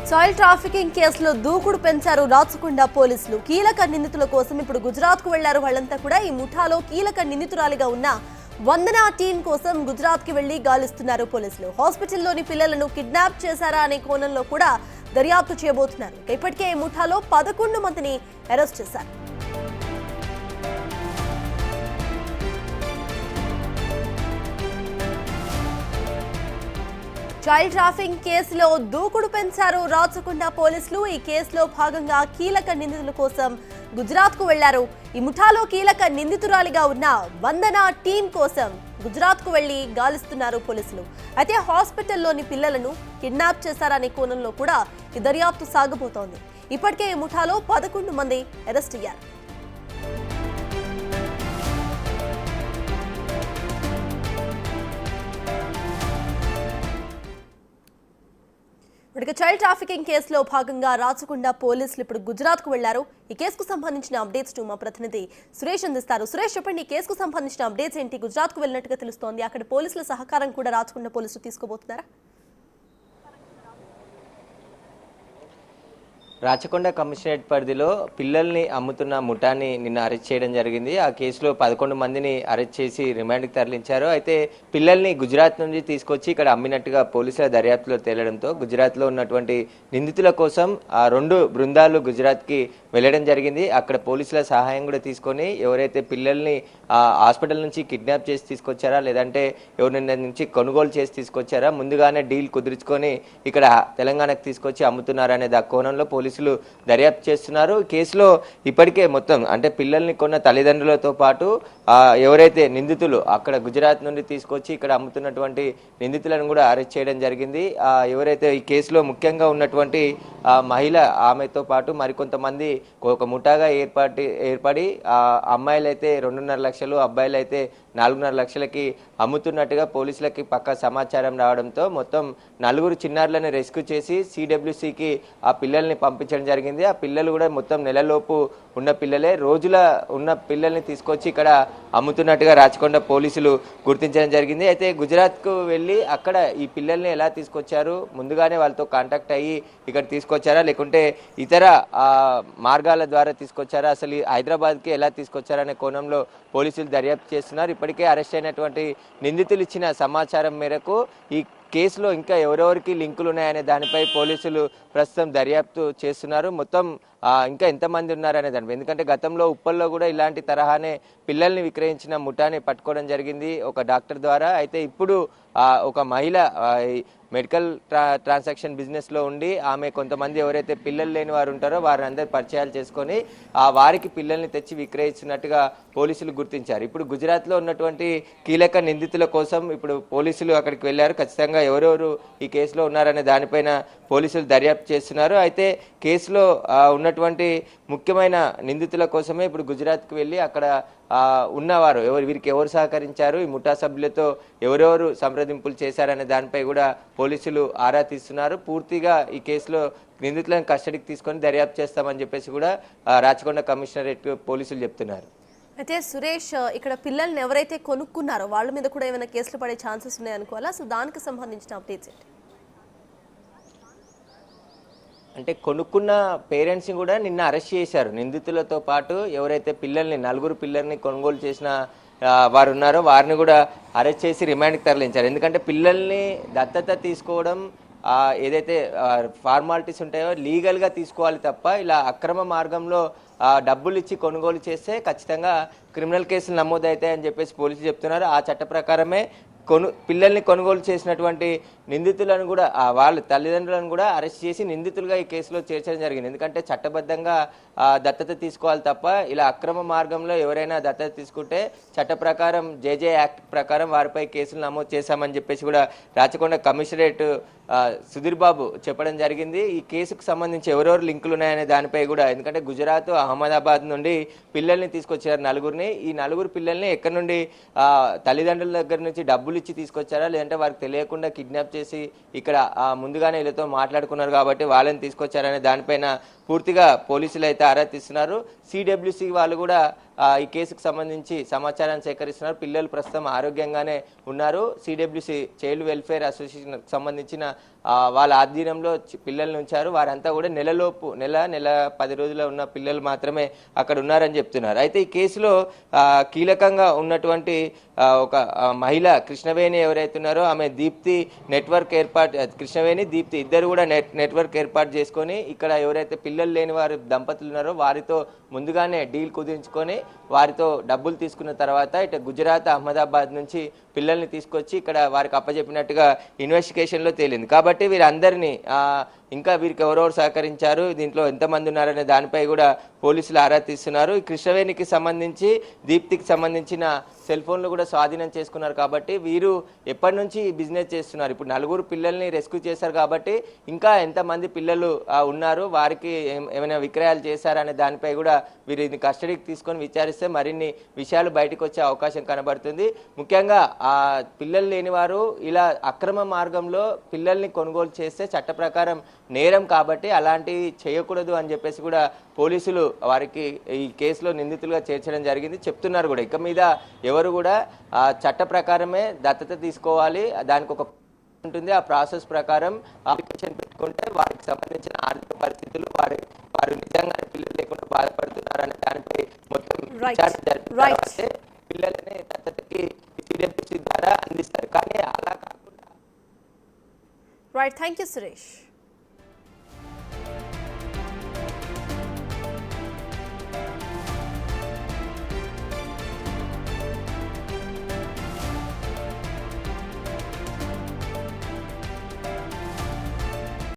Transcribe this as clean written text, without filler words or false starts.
Child trafficking కేసులో దూకుడు పెంచారు రాచకొండ పోలీసులు. కీలక నిందితుల కోసం ఇప్పుడు గుజరాత్ కు వెళ్లారు. వాళ్ళంతా కూడా ఈ ముఠాలో కీలక నిందితురాలిగా ఉన్న వందన టీం కోసం గుజరాత్ కి వెళ్లి గాలిస్తున్నారు పోలీసులు. హాస్పిటల్లోని పిల్లలను కిడ్నాప్ చేశారా అనే కోణంలో కూడా దర్యాప్తు చేయబోతున్నారు. ఇప్పటికే ఈ ముఠాలో 11 మందిని అరెస్ట్ చేశారు. చైల్డ్ ట్రాఫికింగ్ కేసులో దూకుడు పెంచారు రాచకొండ పోలీసులు. ఈ కేసులో భాగంగా కీలక నిందితుల కోసం గుజరాత్ కు వెళ్లారు. ఈ ముఠాలో కీలక నిందితురాలిగా ఉన్న వందన టీం కోసం గుజరాత్ కు వెళ్లి గాలిస్తున్నారు పోలీసులు. అయితే హాస్పిటల్లోని పిల్లలను కిడ్నాప్ చేశారనే కోణంలో కూడా ఈ దర్యాప్తు సాగబోతోంది. ఇప్పటికే ఈ ముఠాలో 11 మంది అరెస్ట్ అయ్యారు. ఇక చైల్డ్ ట్రాఫికింగ్ కేసులో భాగంగా రాచకొండ పోలీసులు ఇప్పుడు గుజరాత్ కు వెళ్లారు. ఈ కేసుకు సంబంధించిన అప్డేట్స్ మా ప్రతినిధి సురేష్ అందిస్తారు. సురేష్, చెప్పండి, ఈ కేసుకు సంబంధించిన అప్డేట్స్ ఏంటి? గుజరాత్ కు వెళ్ళినట్టుగా తెలుస్తోంది. అక్కడ పోలీసుల సహకారం కూడా రాచకొండ పోలీసులు తీసుకోబోతున్నారా? రాచకొండ కమిషనరేట్ పరిధిలో పిల్లల్ని అమ్ముతున్న ముఠాని నిన్న అరెస్ట్ చేయడం జరిగింది. ఆ కేసులో 11 మందిని అరెస్ట్ చేసి రిమాండ్కి తరలించారు. అయితే పిల్లల్ని గుజరాత్ నుంచి తీసుకొచ్చి ఇక్కడ అమ్మినట్టుగా పోలీసుల దర్యాప్తులో తేలడంతో గుజరాత్లో ఉన్నటువంటి నిందితుల కోసం ఆ 2 బృందాలు గుజరాత్కి వెళ్ళడం జరిగింది. అక్కడ పోలీసుల సహాయం కూడా తీసుకొని ఎవరైతే పిల్లల్ని హాస్పిటల్ నుంచి కిడ్నాప్ చేసి తీసుకొచ్చారా, లేదంటే ఎవరి నుంచి కొనుగోలు చేసి తీసుకొచ్చారా, ముందుగానే డీల్ కుదుర్చుకొని ఇక్కడ తెలంగాణకు తీసుకొచ్చి అమ్ముతున్నారనే కోణంలో పోలీసులు దర్యాప్తు చేస్తున్నారు. కేసులో ఇప్పటికే మొత్తం అంటే పిల్లల్ని కొన్న తల్లిదండ్రులతో పాటు ఎవరైతే నిందితులు అక్కడ గుజరాత్ నుండి తీసుకొచ్చి ఇక్కడ అమ్ముతున్నటువంటి నిందితులను కూడా అరెస్ట్ చేయడం జరిగింది. ఎవరైతే ఈ కేసులో ముఖ్యంగా ఉన్నటువంటి మహిళ, ఆమెతో పాటు మరికొంతమంది ఒక ముఠాగా ఏర్పడి అమ్మాయిలు అయితే 2.5 లక్షలు, అబ్బాయిలు అయితే 4.5 లక్షలకి అమ్ముతున్నట్టుగా పోలీసులకి పక్కా సమాచారం రావడంతో మొత్తం 4 చిన్నారులను రెస్క్యూ చేసి సిడబ్ల్యూసికి ఆ పిల్లల్ని పంపించడం జరిగింది. ఆ పిల్లలు కూడా మొత్తం నెలలోపు ఉన్న పిల్లలే. రోజుల ఉన్న పిల్లల్ని తీసుకొచ్చి ఇక్కడ అమ్ముతున్నట్టుగా రాచకొండ పోలీసులు గుర్తించడం జరిగింది. అయితే గుజరాత్కు వెళ్ళి అక్కడ ఈ పిల్లల్ని ఎలా తీసుకొచ్చారు, ముందుగానే వాళ్ళతో కాంటాక్ట్ అయ్యి ఇక్కడ తీసుకొచ్చారా, లేకుంటే ఇతర మార్గాల ద్వారా తీసుకొచ్చారా, అసలు హైదరాబాద్కి ఎలా తీసుకొచ్చారనే కోణంలో పోలీసులు దర్యాప్తు చేస్తున్నారు. ఇప్పటికే అరెస్ట్ అయినటువంటి నిందితులు ఇచ్చిన సమాచారం మేరకు ఈ కేసులో ఇంకా ఎవరెవరికి లింకులు ఉన్నాయనే దానిపై పోలీసులు ప్రస్తుతం దర్యాప్తు చేస్తున్నారు. మొత్తం ఇంకా ఎంతమంది ఉన్నారనే దానిపై, ఎందుకంటే గతంలో ఉప్పల్లో కూడా ఇలాంటి తరహానే పిల్లల్ని విక్రయించిన ముఠాని పట్టుకోవడం జరిగింది ఒక డాక్టర్ ద్వారా. అయితే ఇప్పుడు ఒక మహిళ మెడికల్ ట్రాన్సాక్షన్ బిజినెస్లో ఉండి ఆమె కొంతమంది ఎవరైతే పిల్లలు లేని వారు ఉంటారో వారిని అందరూ పరిచయాలు చేసుకొని వారికి పిల్లల్ని తెచ్చి విక్రయించినట్టుగా పోలీసులు గుర్తించారు. ఇప్పుడు గుజరాత్లో ఉన్నటువంటి కీలక నిందితుల కోసం ఇప్పుడు పోలీసులు అక్కడికి వెళ్ళారు. ఖచ్చితంగా ఎవరెవరు ఈ కేసులో ఉన్నారనే దానిపైన పోలీసులు దర్యాప్తు చేస్తున్నారు. అయితే కేసులో ఉన్నటువంటి ముఖ్యమైన నిందితుల కోసమే ఇప్పుడు గుజరాత్కి వెళ్ళి అక్కడ ఉన్నవారు వీరికి ఎవరు సహకరించారు, ఈ ముఠా సభ్యులతో ఎవరెవరు సంప్రదింపులు చేశారనే దానిపై కూడా పోలీసులు ఆరా తీస్తున్నారు. పూర్తిగా ఈ కేసులో నిందితులను కస్టడీకి తీసుకొని దర్యాప్తు చేస్తామని చెప్పేసి కూడా రాచకొండ కమిషనరేట్ పోలీసులు చెప్తున్నారు. అయితే సురేష్, ఇక్కడ పిల్లల్ని ఎవరైతే కొనుక్కున్నారో వాళ్ళ మీద కూడా ఏమైనా కేసులు పడే ఛాన్సెస్ ఉన్నాయనుకోవాలా? సో దానికి సంబంధించిన అప్డేట్స్ ఏంటి? అంటే కొనుక్కున్న పేరెంట్స్ని కూడా నిన్న అరెస్ట్ చేశారు. నిందితులతో పాటు ఎవరైతే పిల్లల్ని 4 పిల్లల్ని కొనుగోలు చేసిన వారు ఉన్నారో వారిని కూడా అరెస్ట్ చేసి రిమాండ్కి తరలించారు. ఎందుకంటే పిల్లల్ని దత్తత తీసుకోవడం ఏదైతే ఫార్మాలిటీస్ ఉంటాయో లీగల్గా తీసుకోవాలి తప్ప ఇలా అక్రమ మార్గంలో డబ్బులు ఇచ్చి కొనుగోలు చేస్తే ఖచ్చితంగా క్రిమినల్ కేసులు నమోదవుతాయని చెప్పేసి పోలీసులు చెప్తున్నారు. ఆ చట్ట ప్రకారమే పిల్లల్ని కొనుగోలు చేసినటువంటి నిందితులను కూడా వాళ్ళ తల్లిదండ్రులను కూడా అరెస్ట్ చేసి నిందితులుగా ఈ కేసులో చేర్చడం జరిగింది. ఎందుకంటే చట్టబద్ధంగా దత్తత తీసుకోవాలి తప్ప ఇలా అక్రమ మార్గంలో ఎవరైనా దత్తత తీసుకుంటే చట్ట ప్రకారం జేజే యాక్ట్ ప్రకారం వారిపై కేసులు నమోదు చేశామని చెప్పేసి కూడా రాచకొండ కమిషనరేట్ సుధీర్ బాబు చెప్పడం జరిగింది. ఈ కేసుకు సంబంధించి ఎవరెవరు లింకులు ఉన్నాయనే దానిపై కూడా, ఎందుకంటే గుజరాత్, అహ్మదాబాద్ నుండి పిల్లల్ని తీసుకొచ్చారు 4 ఈ 4 పిల్లల్ని ఎక్కడి నుండి తల్లిదండ్రుల దగ్గర నుంచి డబ్బులు ఇచ్చి తీసుకొచ్చారా, లేదంటే వారికి తెలియకుండా కిడ్నాప్ చేసి ఇక్కడ ముందుగానే వీళ్ళతో మాట్లాడుకున్నారు కాబట్టి వాళ్ళని తీసుకొచ్చారనే దానిపైన పూర్తిగా పోలీసులు అయితే ఆరా తీస్తున్నారు. సిడబ్ల్యూసి వాళ్ళు కూడా ఈ కేసుకు సంబంధించి సమాచారాన్ని సేకరిస్తున్నారు. పిల్లలు ప్రస్తుతం ఆరోగ్యంగానే ఉన్నారు. సిడబ్ల్యూసి చైల్డ్ వెల్ఫేర్ అసోసియేషన్ సంబంధించిన వాళ్ళ ఆధీనంలో పిల్లల్ని ఉంచారు. వారంతా కూడా నెల 10 రోజుల్లో ఉన్న పిల్లలు మాత్రమే అక్కడ ఉన్నారని చెప్తున్నారు. అయితే ఈ కేసులో కీలకంగా ఉన్నటువంటి ఒక మహిళ కృష్ణవేణి ఎవరైతే ఉన్నారో ఆమె దీప్తి నెట్వర్క్ కృష్ణవేణి దీప్తి ఇద్దరు కూడా నెట్వర్క్ ఏర్పాటు చేసుకొని ఇక్కడ ఎవరైతే పిల్లలు లేని వారు దంపతులు ఉన్నారో వారితో ముందుగానే డీల్ కుదించుకొని వారితో డబ్బులు తీసుకున్న తర్వాత ఇటు గుజరాత్ అహ్మదాబాద్ నుంచి పిల్లల్ని తీసుకొచ్చి ఇక్కడ వారికి అప్పచెప్పినట్టుగా ఇన్వెస్టిగేషన్లో తేలింది. కాబట్టి వీరందరినీ ఇంకా వీరికి ఎవరెవరు సహకరించారు, దీంట్లో ఎంతమంది ఉన్నారనే దానిపై కూడా పోలీసులు ఆరా తీస్తున్నారు. ఈ కృష్ణవేణికి సంబంధించి దీప్తికి సంబంధించిన సెల్ ఫోన్లు కూడా స్వాధీనం చేసుకున్నారు. కాబట్టి వీరు ఎప్పటి నుంచి బిజినెస్ చేస్తున్నారు, ఇప్పుడు 4 పిల్లల్ని రెస్క్యూ చేశారు కాబట్టి ఇంకా ఎంతమంది పిల్లలు ఉన్నారు, వారికి ఏమైనా విక్రయాలు చేశారనే దానిపై కూడా వీరిని కస్టడీకి తీసుకొని విచారిస్తే మరిన్ని విషయాలు బయటకు వచ్చే అవకాశం కనబడుతుంది. ముఖ్యంగా పిల్లలు లేని వారు ఇలా అక్రమ మార్గంలో పిల్లల్ని కొనుగోలు చేస్తే చట్ట ప్రకారం నేరం కాబట్టి అలాంటివి చేయకూడదు అని చెప్పేసి కూడా పోలీసులు వారికి ఈ కేసులో నిందితులుగా చేర్చడం జరిగింది. చెప్తున్నారు కూడా ఇక మీద ఎవరు కూడా చట్ట ప్రకారమే దత్తత తీసుకోవాలి, దానికి ఒక ఉంటుంది. ఆ ప్రాసెస్ ప్రకారం అప్లికేషన్ పెట్టుకుంటే వారికి సంబంధించిన ఆర్థిక పరిస్థితులు వారు నిజంగా పిల్లలు లేకుండా బాధపడుతున్నారనే దానిపై మొత్తం విచారణ జరిపితే పిల్లలని దత్తతకి సిడబ్ల్యూసి ద్వారా అందిస్తారు. కానీ అలా కాకుండా రైట్, థ్యాంక్ యూ సురేష్.